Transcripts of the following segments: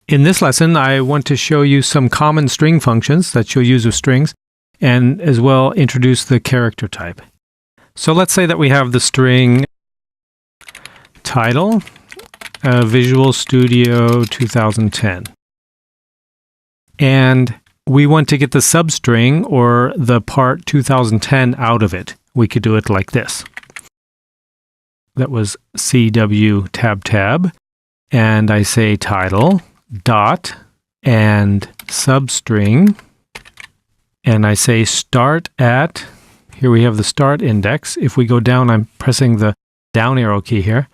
In this lesson, I want to show you some common string functions that you'll use with strings, and as well introduce the character type. So let's say that we have the string title, Visual Studio 2010. And we want to get the substring, or the part 2010, out of it. We could do it like this. That was CW tab tab, and I say title dot and substring, and I say start at, here we have the start index. If we go down, I'm pressing the down arrow key here.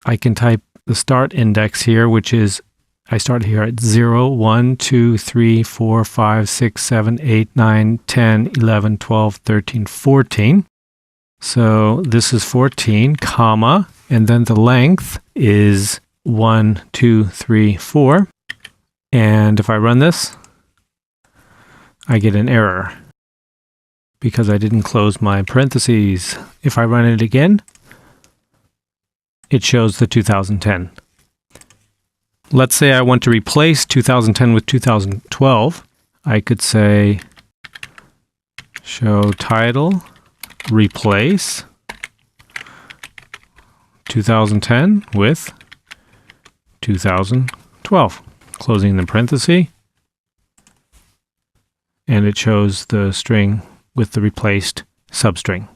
I can type the start index here, which is, I start here at 0, 1, 2, 3, 4, 5, 6, 7, 8, 9, 10, 11, 12, 13, 14. So this is 14, comma, and then the length is 1, 2, 3, 4. And if I run this, I get an error because I didn't close my parentheses. If I run it again, it shows the 2010. Let's say I want to replace 2010 with 2012. I could say show title replace 2010 with 2012. Closing the parenthesis, and it shows the string with the replaced substring.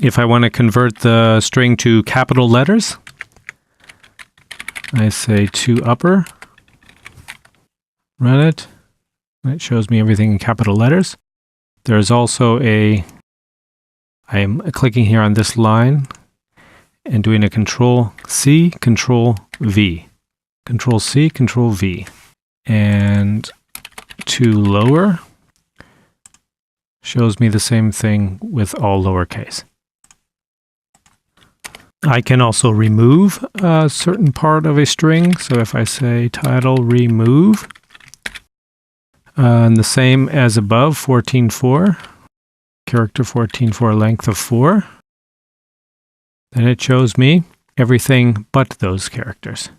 If I want to convert the string to capital letters, I say to upper, run it, and it shows me everything in capital letters. There's also I am clicking here on this line and doing a Control-C, Control-V. Control-C, Control-V. And to lower shows me the same thing with all lowercase. I can also remove a certain part of a string. So if I say title remove, and the same as above, 14.4, character 14.4, length of 4, then it shows me everything but those characters.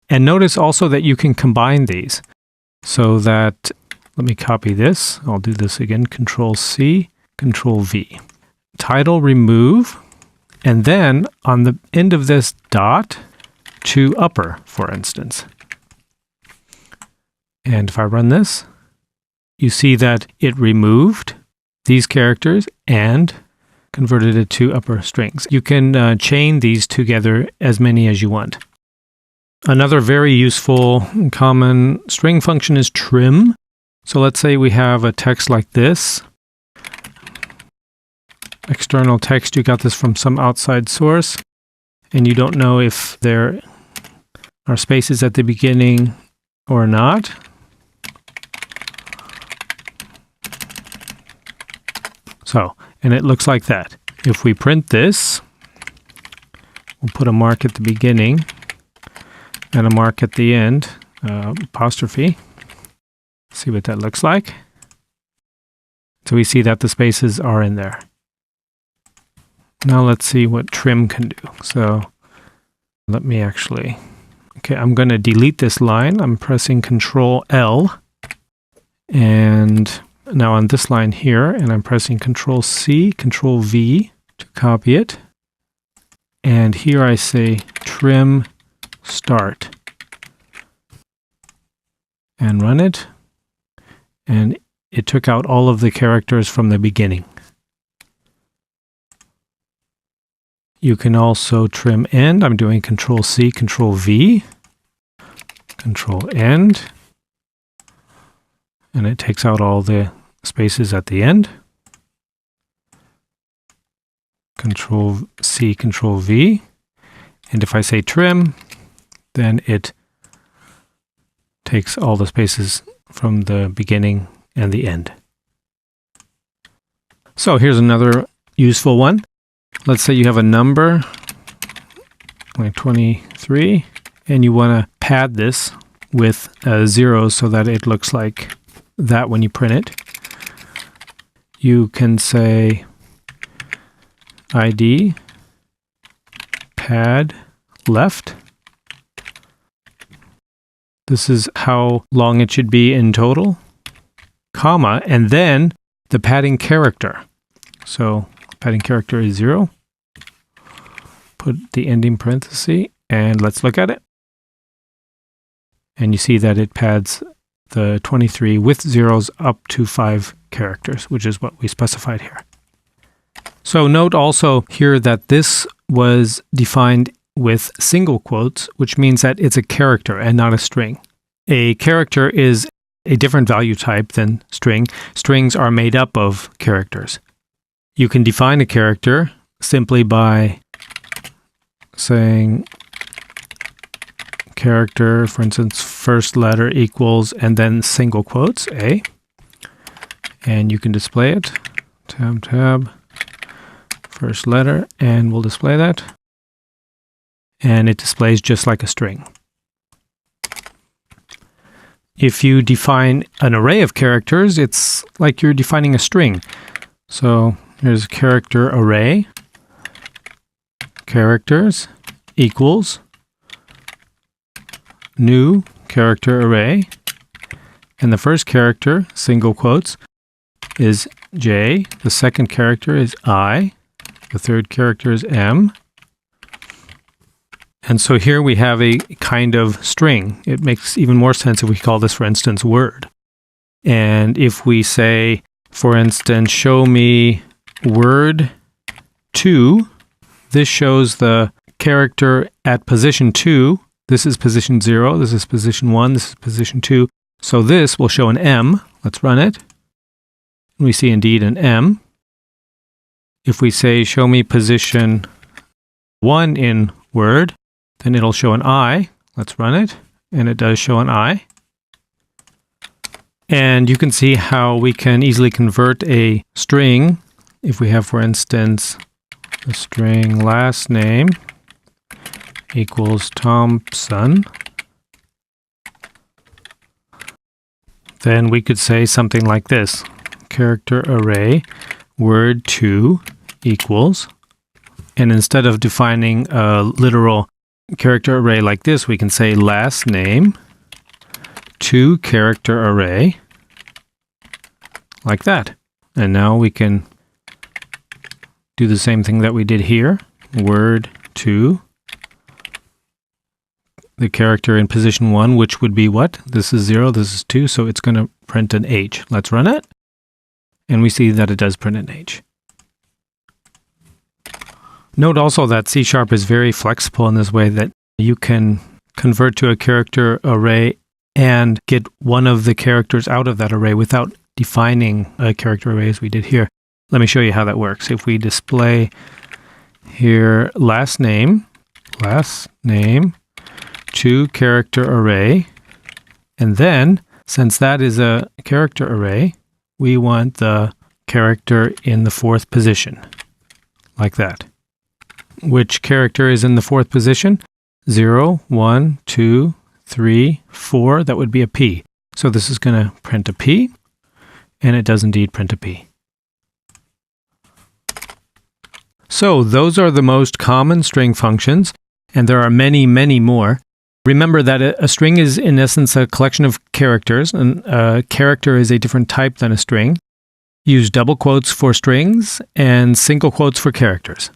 And notice also that you can combine these so that, let me copy this. I'll do this again, Control-C, Control-V. Title remove, and then on the end of this dot, to upper, for instance. And if I run this, you see that it removed these characters and converted it to upper strings. You can chain these together as many as you want. Another very useful common string function is trim. So let's say we have a text like this. External text, you got this from some outside source, and you don't know if there are spaces at the beginning or not. So, and it looks like that. If we print this, we'll put a mark at the beginning and a mark at the end, apostrophe. See what that looks like. So we see that the spaces are in there. Now let's see what trim can do. So let me actually, okay, I'm going to delete this line. I'm pressing Control-L. And now on this line here, and I'm pressing Control-C, Control-V to copy it. And here I say trim start. And run it. And it took out all of the characters from the beginning. You can also trim end. I'm doing Control-C, Control-V, Control-End, and it takes out all the spaces at the end. Control-C, Control-V, and if I say trim, then it takes all the spaces from the beginning and the end. So here's another useful one. Let's say you have a number, like 23, and you want to pad this with a 0 so that it looks like that when you print it. You can say ID pad left, This is how long it should be in total, comma, and then the padding character. So padding character is 0. Put the ending parenthesis, and let's look at it. And you see that it pads the 23 with zeros up to 5 characters, which is what we specified here. So note also here that this was defined with single quotes, which means that it's a character and not a string. A character is a different value type than string. Strings are made up of characters. You can define a character simply by saying character, for instance, first letter equals, and then single quotes, A. And you can display it, tab, first letter, and we'll display that. And it displays just like a string. If you define an array of characters, it's like you're defining a string. So here's a character array, characters equals new character array, and the first character, single quotes, is J, the second character is I, the third character is M. And so here we have a kind of string. It makes even more sense if we call this, for instance, word. And if we say, for instance, show me word 2, this shows the character at position 2. This is position 0, this is position 1, this is position 2. So this will show an M. Let's run it. We see indeed an M. If we say, show me position 1 in word, then it'll show an I. Let's run it. And it does show an I. And you can see how we can easily convert a string. If we have, for instance, the string last name equals Thompson, then we could say something like this. Character array word 2 equals, and instead of defining a literal character array like this, we can say last name 2 character array like that. And now we can do the same thing that we did here. Word 2, the character in position 1, which would be what? This is 0, this is 2, so it's going to print an H. Let's run it. And we see that it does print an H. Note also that C# is very flexible in this way that you can convert to a character array and get one of the characters out of that array without defining a character array as we did here. Let me show you how that works. If we display here last name, 2 character array, and then since that is a character array, we want the character in the 4th position, like that. Which character is in the 4th position? 0, 1, 2, 3, 4. That would be a P. So this is going to print a P, and it does indeed print a P. So those are the most common string functions, and there are many, many more. Remember that a string is in essence a collection of characters, and a character is a different type than a string. Use double quotes for strings and single quotes for characters.